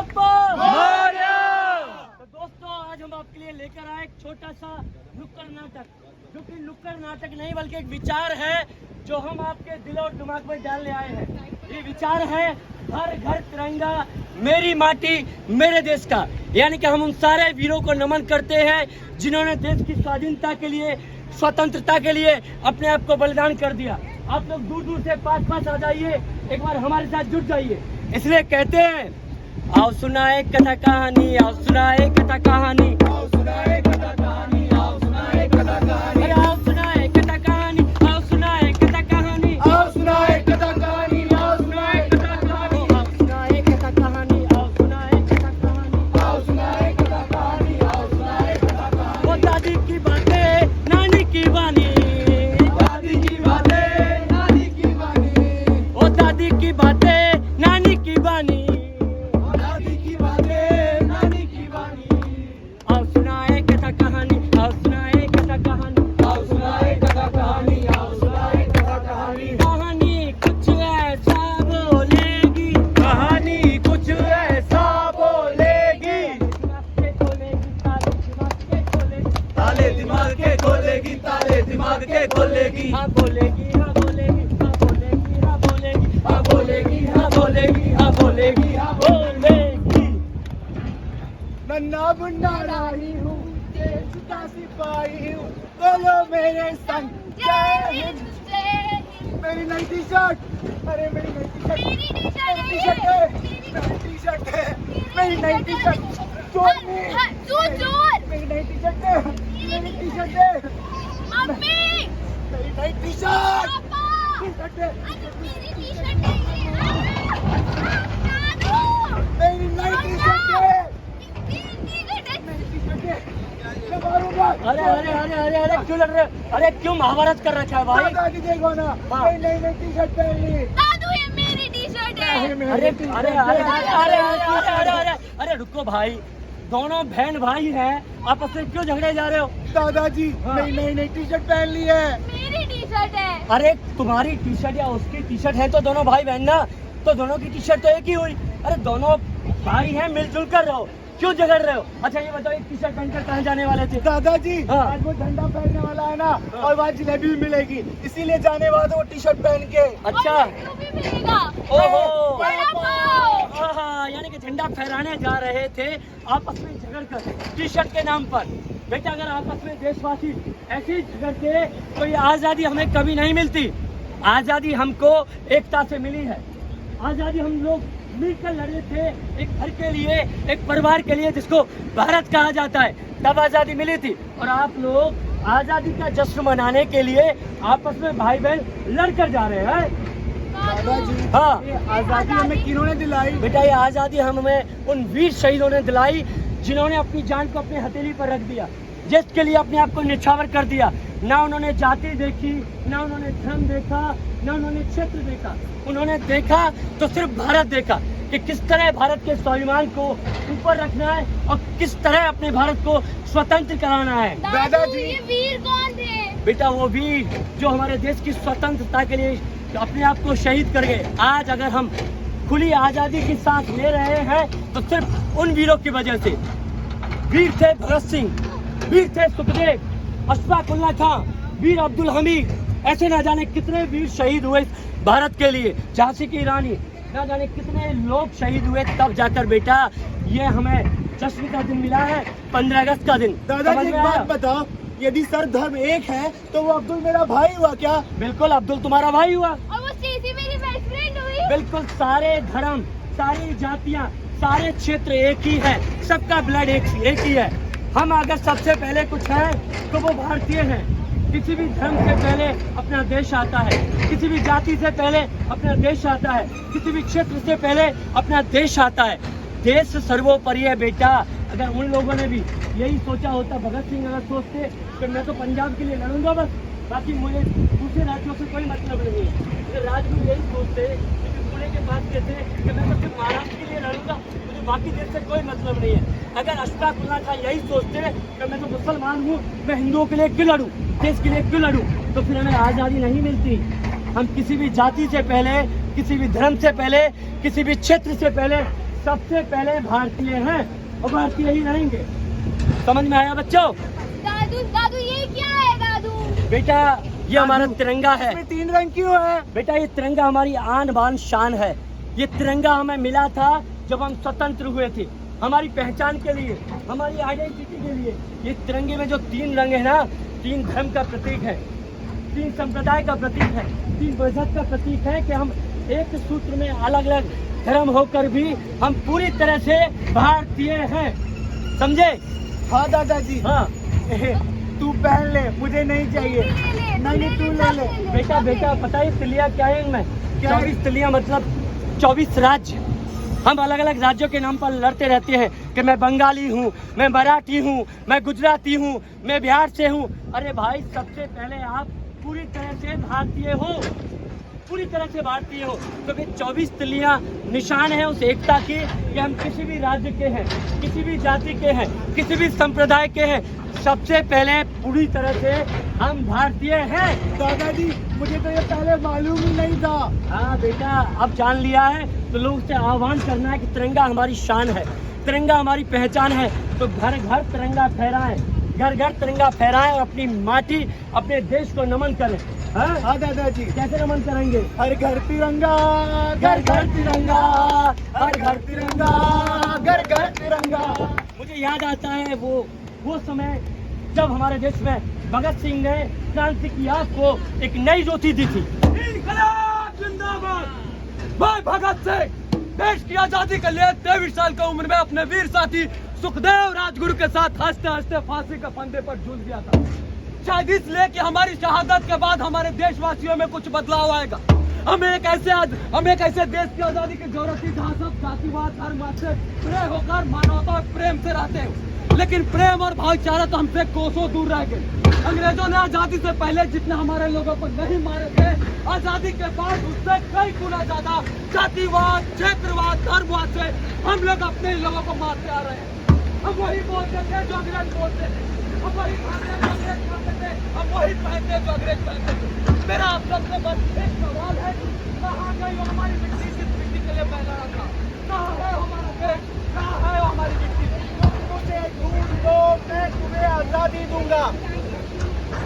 बाप्पा मोरया। तो दोस्तों, आज हम आपके लिए लेकर आए एक छोटा सा नुक्कड़ नाटक, जो कि नुक्कड़ नाटक नहीं बल्कि एक विचार है जो हम आपके दिल और दिमाग में डालने आए हैं। ये विचार है हर घर तिरंगा, मेरी माटी मेरे देश का। यानी कि हम उन सारे वीरों को नमन करते हैं जिन्होंने देश की स्वाधीनता के लिए, स्वतंत्रता के लिए अपने आप को बलिदान कर दिया। आप लोग दूर दूर से पास आ जाइए, एक बार हमारे साथ जुट जाइए। इसलिए कहते हैं, आओ सुनाए कथा कहानी, आओ सुनाए कथा कहानी, आओ सुनाए कथा कहानी, आओ सुनाए कथा कहानी, अरे आओ सुनाए कथा कहानी, आओ सुनाए कथा कहानी, आओ सुनाए कथा कहानी, आओ सुनाए कथा कहानी, आओ सुनाए कथा कहानी, आओ सुनाए कथा कहानी, आओ सुनाए कथा कहानी, आओ सुनाए कथा कहानी। वो दादी की बातें नानी की बानी, दादी की बातें नानी की बानी, वो दादी की बातें नानी की बानी, दादी की बातें नानी की बानी। आओ सुनाए कथा कहानी, आओ सुनाए कथा कहानी, आओ सुनाए कथा कहानी, आओ सुनाए कथा कहानी। कहानी कुछ ऐसा बोलेगी, कहानी कुछ ऐसा बोलेगी, ताले दिमाग के खोलेगी, ताले दिमाग के खोलेगी। हाँ बोलेगी, हाँ बोलेगी, हाँ बोलेगी, हाँ बोलेगी, हाँ बोलेगी, हाँ बोलेगी, हाँ बोलेगी, हाँ बोलेगी। नन्ना मुन्ना राही हूँ, देश का सिपाही हूँ, बोलो मेरे संग जय हिंद। मेरी नई टी शर्ट, अरे मेरी नई टी शर्ट, मेरी टी शर्ट है, मेरी टी शर्ट है, मेरी नई टी शर्ट, चोर मेरी नई टी शर्ट है, मेरी टी शर्ट है, मेरी नई टी शर्ट, टी शर्ट है, मेरी नई टी शर्ट है, मेरी टी शर्ट है, मैं मारूंगा। अरे अरे अरे अरे अरे क्यों लड़ रहे हो? अरे क्यों महाभारत कर रखा है भाई? दादी देखो ना, हाँ। मेरी नई टी शर्ट पहन ली। अरे अरे अरे अरे अरे अरे अरे अरे रुको भाई, दोनों बहन भाई हैं, आपस में क्यों झगड़े जा रहे हो? दादाजी हाँ। मेरी नई टी शर्ट पहन ली है। अरे तुम्हारी टी शर्ट या उसकी टी शर्ट है तो दोनों भाई बहन ना, तो दोनों की टी शर्ट तो एक ही हुई। अरे दोनों भाई हैं, मिलजुल कर रहो, क्यों झगड़ रहे हो? अच्छा ये बताओ, एक टी शर्ट पहनकर कहाँ जाने वाले थे? दादाजी हाँ। आज वो झंडा पहनने वाला है ना, और वहाँ जलेबी भी मिलेगी, इसीलिए जाने वाले वो टी शर्ट पहन के। अच्छा ओहो, पापा। हाँ, यानी कि झंडा फहराने जा रहे थे आपस में झगड़ कर टी शर्ट के नाम पर। बेटा अगर आपस में देशवासी ऐसे ही झगड़ते तो ये आज़ादी हमें कभी नहीं मिलती। आज़ादी हमको एकता से मिली है। आज़ादी हम लोग मिलकर लड़े थे एक घर के लिए, एक परिवार के लिए, जिसको भारत कहा जाता है, तब आज़ादी मिली थी। और आप लोग आज़ादी का जश्न मनाने के लिए आपस में भाई बहन लड़कर जा रहे हैं। दादाजी हाँ ये आजादी हमें किन्होंने दिलाई? बेटा, ये आज़ादी हमें उन वीर शहीदों ने दिलाई जिन्होंने अपनी जान को अपनी हथेली पर रख दिया, देश के लिए अपने आप को न्यौछावर कर दिया। ना उन्होंने जाति देखी, ना उन्होंने धर्म देखा, ना उन्होंने क्षेत्र देखा। उन्होंने देखा तो सिर्फ भारत देखा कि किस तरह भारत के स्वाभिमान को ऊपर रखना है और किस तरह अपने भारत को स्वतंत्र कराना है। दादाजी ये वीर कौन थे? बेटा वो वीर जो हमारे देश की स्वतंत्रता के लिए अपने आप को शहीद कर गए। आज अगर हम खुली आज़ादी की सांस ले रहे हैं तो सिर्फ उन वीरों की वजह से। वीर थे भगत सिंह, वीर थे सुखदेव, अशफाक उल्लाह खां, वीर अब्दुल हमीद, ऐसे ना जाने कितने वीर शहीद हुए भारत के लिए। झांसी की रानी, ना जाने कितने लोग शहीद हुए, तब जाकर बेटा ये हमें जश्न का दिन मिला है, 15 अगस्त का दिन। समझ दादाजी एक में आया? बात बताओ, यदि सर्व धर्म एक है तो वो अब्दुल मेरा भाई हुआ क्या? बिल्कुल, अब्दुल तुम्हारा भाई हुआ। और वो स्टेसी मेरी बेस्ट फ्रेंड हुई। बिल्कुल, सारे धर्म, सारी जातियां, सारे क्षेत्र एक ही है, सबका ब्लड एक ही है। हम अगर सबसे पहले कुछ है तो वो भारतीय हैं। किसी भी धर्म से पहले अपना देश आता है, किसी भी जाति से पहले अपना देश आता है, किसी भी क्षेत्र से पहले अपना देश आता है। देश सर्वोपरि है बेटा। अगर उन लोगों ने भी यही सोचा होता, भगत सिंह अगर सोचते कि मैं तो पंजाब के लिए लड़ूंगा बस, बाकी मुझे दूसरे राज्यों से कोई मतलब नहीं है, अगर राजगुरु यही सोचते कि पुणे के पास कहते कि मैं तो सिर्फ महाराष्ट्र के लिए लड़ूंगा, मुझे बाकी देश से कोई मतलब नहीं है, अगर अशफाक उल्लाह खां यही सोचते कि मैं तो मुसलमान हूँ, मैं हिंदुओं के लिए क्यों लड़ूँ, देश के लिए क्यों लड़ूँ, तो फिर हमें आज़ादी नहीं मिलती। हम किसी भी जाति से पहले, किसी भी धर्म से पहले, किसी भी क्षेत्र से पहले सबसे पहले भारतीय हैं और भारतीय ही रहेंगे। समझ में आया बच्चों? दादू दादू ये क्या है दादू? बेटा ये हमारा तिरंगा है। इसमें 3 रंग क्यों है? बेटा ये तिरंगा हमारी आन बान शान है। ये तिरंगा हमें मिला था जब हम स्वतंत्र हुए थे, हमारी पहचान के लिए, हमारी आइडेंटिटी के लिए। ये तिरंगे में जो 3 रंग है ना, 3 धर्म का प्रतीक है, 3 संप्रदाय का प्रतीक है, 3 मजहब का प्रतीक है कि हम एक सूत्र में अलग अलग धर्म होकर भी हम पूरी तरह से भारतीय हैं। समझे? हाँ दादाजी। हाँ तू पहन ले, मुझे नहीं चाहिए। नहीं तू ले ले। बेटा पता है तिलिया क्या है इनमें? 24 तिलिया मतलब 24 राज्य। हम अलग अलग राज्यों के नाम पर लड़ते रहते हैं कि मैं बंगाली हूँ, मैं मराठी हूँ, मैं गुजराती हूँ, मैं बिहार से हूँ। अरे भाई सबसे पहले आप पूरी तरह से भारतीय हो, पूरी तरह से भारतीय हो। तो फिर 24 तिलियां निशान है उस एकता की कि हम किसी भी राज्य के हैं, किसी भी जाति के हैं, किसी भी संप्रदाय के हैं, सबसे पहले पूरी तरह से हम भारतीय हैं। दादाजी मुझे तो ये पहले मालूम ही नहीं था। हाँ बेटा अब जान लिया है तो लोग से आह्वान करना है कि तिरंगा हमारी शान है, तिरंगा हमारी पहचान है। तो घर घर तिरंगा फहराएं, घर घर तिरंगा फहराएं और अपनी माटी, अपने देश को नमन करें। हाँ दादाजी। कैसे नमन करेंगे? हर घर तिरंगा, घर घर तिरंगा, हर घर तिरंगा, घर घर तिरंगा। मुझे याद आता है वो समय जब हमारे देश में भगत सिंह ने क्रांति की आग को एक नई ज्योति दी थी। इनकलाब जिंदाबाद। मैं भगत सिंह देश की आजादी के लिए 23 साल की उम्र में अपने वीर साथी सुखदेव राजगुरु के साथ हंसते हंसते फांसी के फंदे पर झूल गया था। शायद इसलिए कि हमारी शहादत के बाद हमारे देशवासियों में कुछ बदलाव आएगा। हम एक ऐसे देश की आजादी की जरूरत थी जहाँ सब जातिवाद धर्म से प्रेम होकर मानवता और प्रेम से रहते हैं। लेकिन प्रेम और भाईचारा तो हमसे कोसों दूर रह गए। अंग्रेजों ने आजादी से पहले जितने हमारे लोगों को नहीं मारे थे, आजादी के बाद उससे कई गुना ज्यादा जातिवाद, क्षेत्रवाद, धर्मवाद से हम लोग अपने लोगों को मारते आ रहे हैं। हम वही बोलते थे जो अंग्रेज बोलते थे, हम वही खाते जो अंग्रेज खाते थे, हम वही पहनते जो अंग्रेज पहनते थे। मेरा आप सबसे बस एक सवाल है, कहाँ गई वो हमारी मिट्टी जिस मिट्टी के लिए मैं लड़ा था? कहाँ है हमारा देश? कहाँ है हमारी मिट्टी?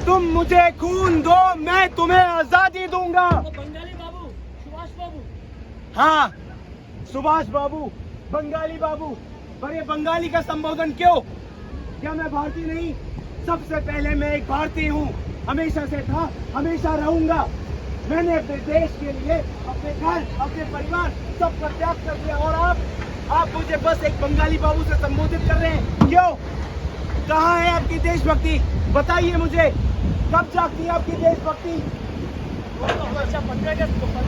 तुम मुझे खून दो, मैं तुम्हें आजादी दूंगा। बंगाली बाबू, सुभाष बाबू। हाँ सुभाष बाबू, बंगाली बाबू। पर ये बंगाली का संबोधन क्यों? क्या मैं भारतीय नहीं? सबसे पहले मैं एक भारतीय हूँ, हमेशा से था, हमेशा रहूंगा। मैंने अपने देश के लिए अपने घर, अपने परिवार सब का त्याग कर दिया। और आप मुझे बस एक बंगाली बाबू से संबोधित कर रहे हैं, क्यों? कहाँ है आपकी देशभक्ति? बताइए मुझे, कब जागती है आपकी देशभक्ति? अच्छा 15 अगस्त को 2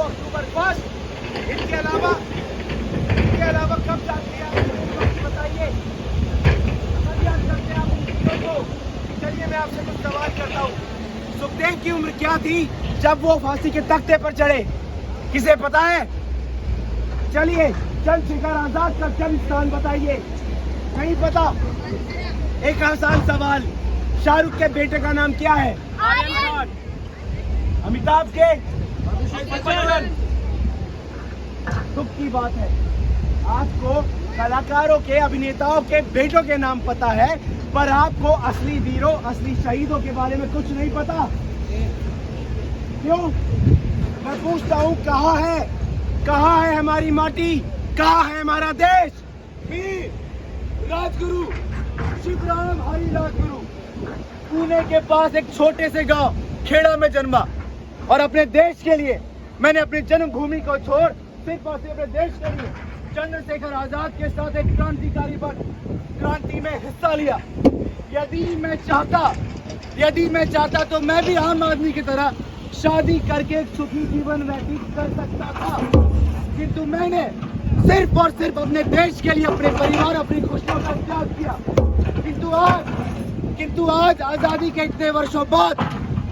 अक्टूबर 1 इसके अलावा कब जागती है आपकी देशभक्ति? बताइए, कब याद करते हैं आप उन चीजों को? चलिए मैं आपसे कुछ सवाल करता हूँ। सुखदेव की उम्र क्या थी जब वो फांसी के तख्ते पर चढ़े? किसे पता है? चलिए चंद्रशेखर आजाद का जन्म स्थान बताइए। नहीं पता? एक आसान सवाल, शाहरुख के बेटे का नाम क्या है? आर्यन। अमिताभ के? दुख की बात है, आपको कलाकारों के, अभिनेताओं के बेटों के नाम पता है, पर आपको असली वीरों, असली शहीदों के बारे में कुछ नहीं पता। क्यों? मैं पूछता हूँ, कहाँ है हमारी माटी? कहाँ है हमारा देश? वीर राजगुरु शिवराम हरि राजगुरु पुणे के पास एक छोटे से गांव खेड़ा में जन्मा, और अपने देश के लिए मैंने अपनी जन्मभूमि को छोड़ सिर्फ और सिर्फ अपने देश के लिए चंद्रशेखर आजाद के साथ एक क्रांतिकारी बन क्रांति में हिस्सा लिया। यदि मैं चाहता तो मैं भी आम आदमी की तरह शादी करके एक सुखी जीवन व्यतीत कर सकता था, किंतु मैंने सिर्फ और सिर्फ अपने देश के लिए, अपने परिवार, अपनी खुशियों का त्याग किया। किंतु आज आजादी के इतने वर्षों बाद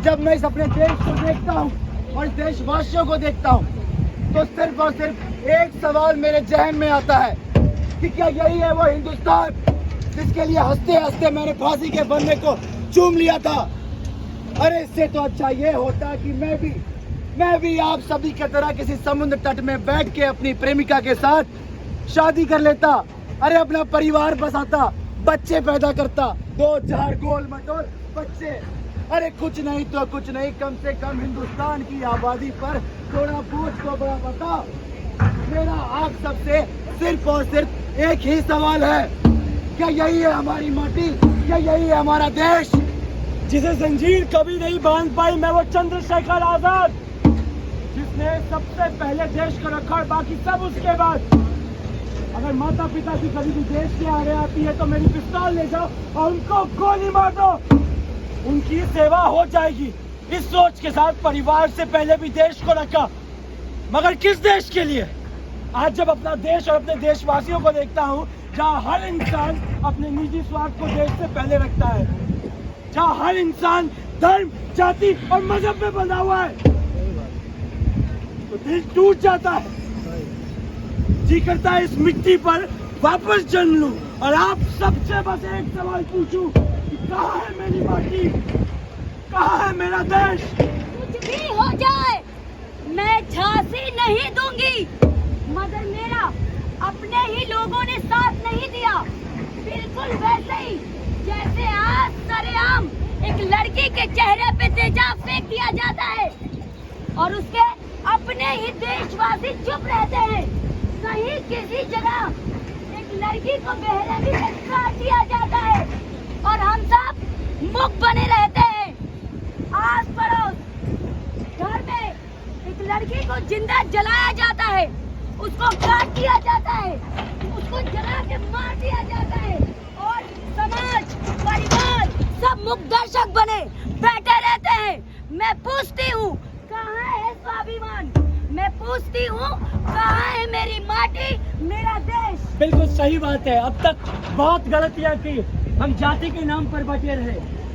जब मैं इस अपने देश को देखता हूँ और इस देशवासियों को देखता हूँ, तो सिर्फ और सिर्फ एक सवाल मेरे जहन में आता है कि क्या यही है वो हिंदुस्तान जिसके लिए हंसते हंसते मैंने फांसी के फंदे को चूम लिया था? अरे इससे तो अच्छा ये होता कि मैं भी मैं भी आप सभी की तरह किसी समुद्र तट में बैठ के अपनी प्रेमिका के साथ शादी कर लेता, अरे अपना परिवार बसाता, बच्चे पैदा करता, 2-4 गोल मटोल बच्चे। अरे कुछ नहीं तो कुछ नहीं, कम से कम हिंदुस्तान की आबादी पर थोड़ा बोझ को बड़ा बता। मेरा आप सबसे सिर्फ और सिर्फ एक ही सवाल है, क्या यही है हमारी माटी, क्या यही है हमारा देश? जिसे जंजीर कभी नहीं बांध पाई, मैं वो चंद्रशेखर आजाद, जिसने सबसे पहले देश को रखा और बाकी सब उसके बाद। अगर माता पिता की कभी भी देश के आगे आती है तो मेरी पिस्तौल ले जाओ और उनको गोली मार दो, उनकी सेवा हो जाएगी। इस सोच के साथ परिवार से पहले भी देश को रखा, मगर किस देश के लिए? आज जब अपना देश और अपने देशवासियों को देखता हूँ, जहाँ हर इंसान अपने निजी स्वार्थ को देश से पहले रखता है, जहाँ हर इंसान धर्म, जाति और मजहब में बंधा हुआ है, तो दिल टूट जाता है। जी करता है इस मिट्टी पर वापस जन्म लूं और आप सबसे बस एक सवाल पूछूं कि कहाँ है मेरी माटी, कहाँ है मेरा देश? कुछ भी हो जाए मैं झांसी नहीं दूंगी, मगर मेरा अपने ही लोगों ने साथ नहीं दिया। बिल्कुल वैसे ही जैसे आज सरेआम एक लड़की के चेहरे पे तेजाब फेंक दिया जाता है और उसके अपने ही देशवासी चुप रहते हैं। कहीं किसी जगह एक लड़की को बेरहमी से काट दिया जाता है और हम सब मुख बने रहते हैं। आस पड़ोस घर में एक लड़की को जिंदा जलाया जाता है, उसको काट दिया जाता है, उसको जला के मार दिया जाता है और समाज, परिवार सब मुख दर्शक बने बैठे रहते हैं। मैं पूछती हूँ कहाँ है स्वाभिमान, मैं पूछती हूँ कहाँ है मेरी माटी, मेरा देश? बिल्कुल सही बात है। अब तक बहुत गलतियाँ की, हम जाति के नाम पर बटे रहे,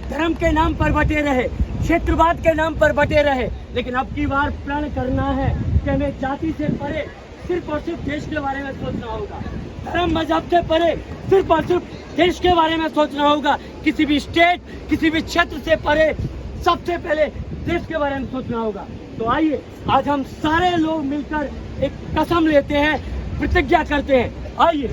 धर्म के नाम पर बटे रहे, क्षेत्रवाद के नाम पर बटे रहे, लेकिन अब की बार प्रण करना है कि हमें जाति से परे सिर्फ और सिर्फ देश के बारे में सोचना होगा, धर्म मजहब से परे सिर्फ और सिर्फ देश के बारे में सोचना होगा। किसी भी स्टेट, किसी भी क्षेत्र से परे सबसे पहले देश के बारे में सोचना होगा। तो आइए आज हम सारे लोग मिलकर एक कसम लेते हैं, प्रतिज्ञा करते हैं। आइए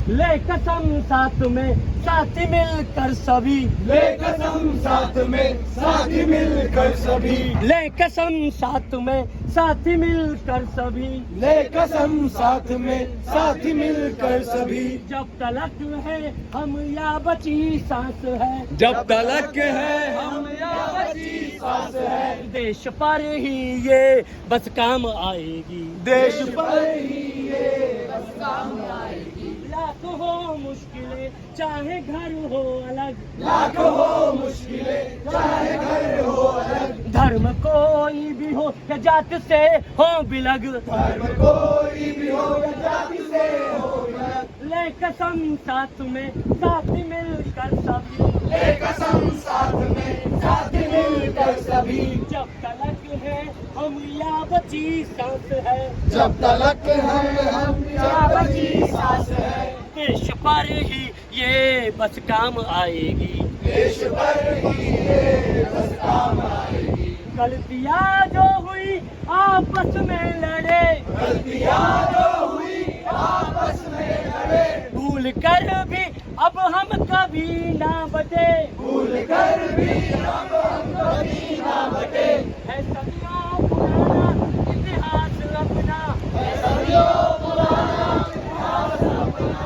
ले कसम साथ में साथी मिलकर सभी, ले कसम साथ में साथी मिलकर सभी, ले कसम साथ में साथी मिलकर सभी, ले कसम साथ में साथी मिलकर सभी। जब तलक है हम या बची सांस है, जब तलक है हम या बची सांस है, देश पर ही ये बस काम आएगी, देश पर ही ये बस काम आएगी। लाख हो मुश्किलें चाहे घर हो अलग, लाख हो मुश्किलें चाहे घर हो अलग, धर्म कोई भी हो या जात से हो बिलग, धर्म कोई भी हो या जाति से हो अलग, ले कसम साथ में साथी मिलकर सभी, ले कसम साथ में साथी मिलकर सभी। जब तलक है हम या बची सांस है, जब तलक है हम या बची सांस है, देश पर ही ये बस काम आएगी, देश पर ही ये बस काम आएगी। गलतियाँ जो हुई आपस में लड़े, गलतियाँ जो हुई आपस में लड़े, भूल कर भी अब हम कभी ना बटे, भूल कर भी अब हम कभी ना बटे, है सदियों पुराना इतिहास अपना, है सदियों पुराना इतिहास अपना,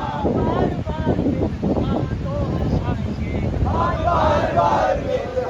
बार बार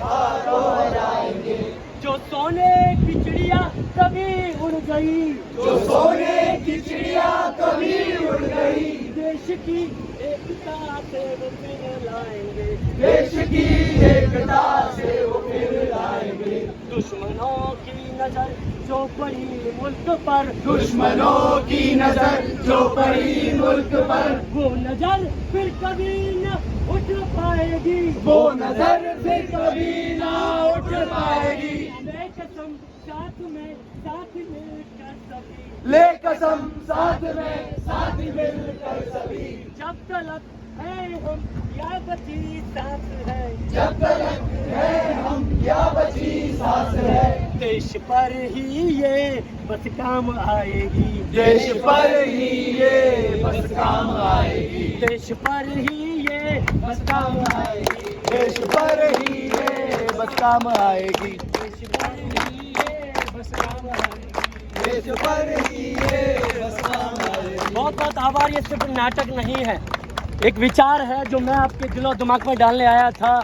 बार दोहराएंगे। जो सोने की चिड़िया कभी उड़ गई, जो सोने की चिड़िया कभी उड़ गई, देश की एकता से वो फिर लाएंगे, देश की एकता से वो फिर लाएंगे। दुश्मनों की नजर जो पड़ी मुल्क पर, दुश्मनों की नजर जो पड़ी मुल्क पर, वो नजर फिर कभी न उठ पाएगी, वो नजर फिर कभी ना उठ पाएगी। ले कसम साथ में साथ मिलकर सभी, ले कसम साथ में साथी मिलकर सभी, जब तलक है हम या बची सांस है, जब तलक है हम या बची सांस है, देश पर ही ये बस काम आएगी, देश पर ही ये बस काम आएगी, देश पर ही ये बस काम आएगी, देश पर ही ये बस काम आएगी, देश पर ही ये बस काम आएगी। देश पर ही ये बस काम आएगी। बहुत बहुत आभार। ये सिर्फ नाटक नहीं है, एक विचार है जो मैं आपके दिलो दिमाग में डालने आया था।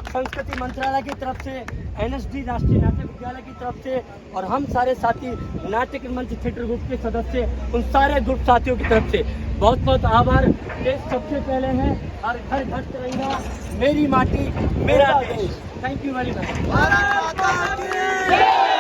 संस्कृति मंत्रालय की तरफ से, NSD राष्ट्रीय नाट्य विद्यालय की तरफ से, और हम सारे साथी नाट्य मंच थिएटर ग्रुप के सदस्य, उन सारे ग्रुप साथियों की तरफ से बहुत बहुत आभार। देश सबसे पहले है, हर घर घर तिरंगा, मेरी माटी मेरा देश। Thank you very much. Bharat माता की जय।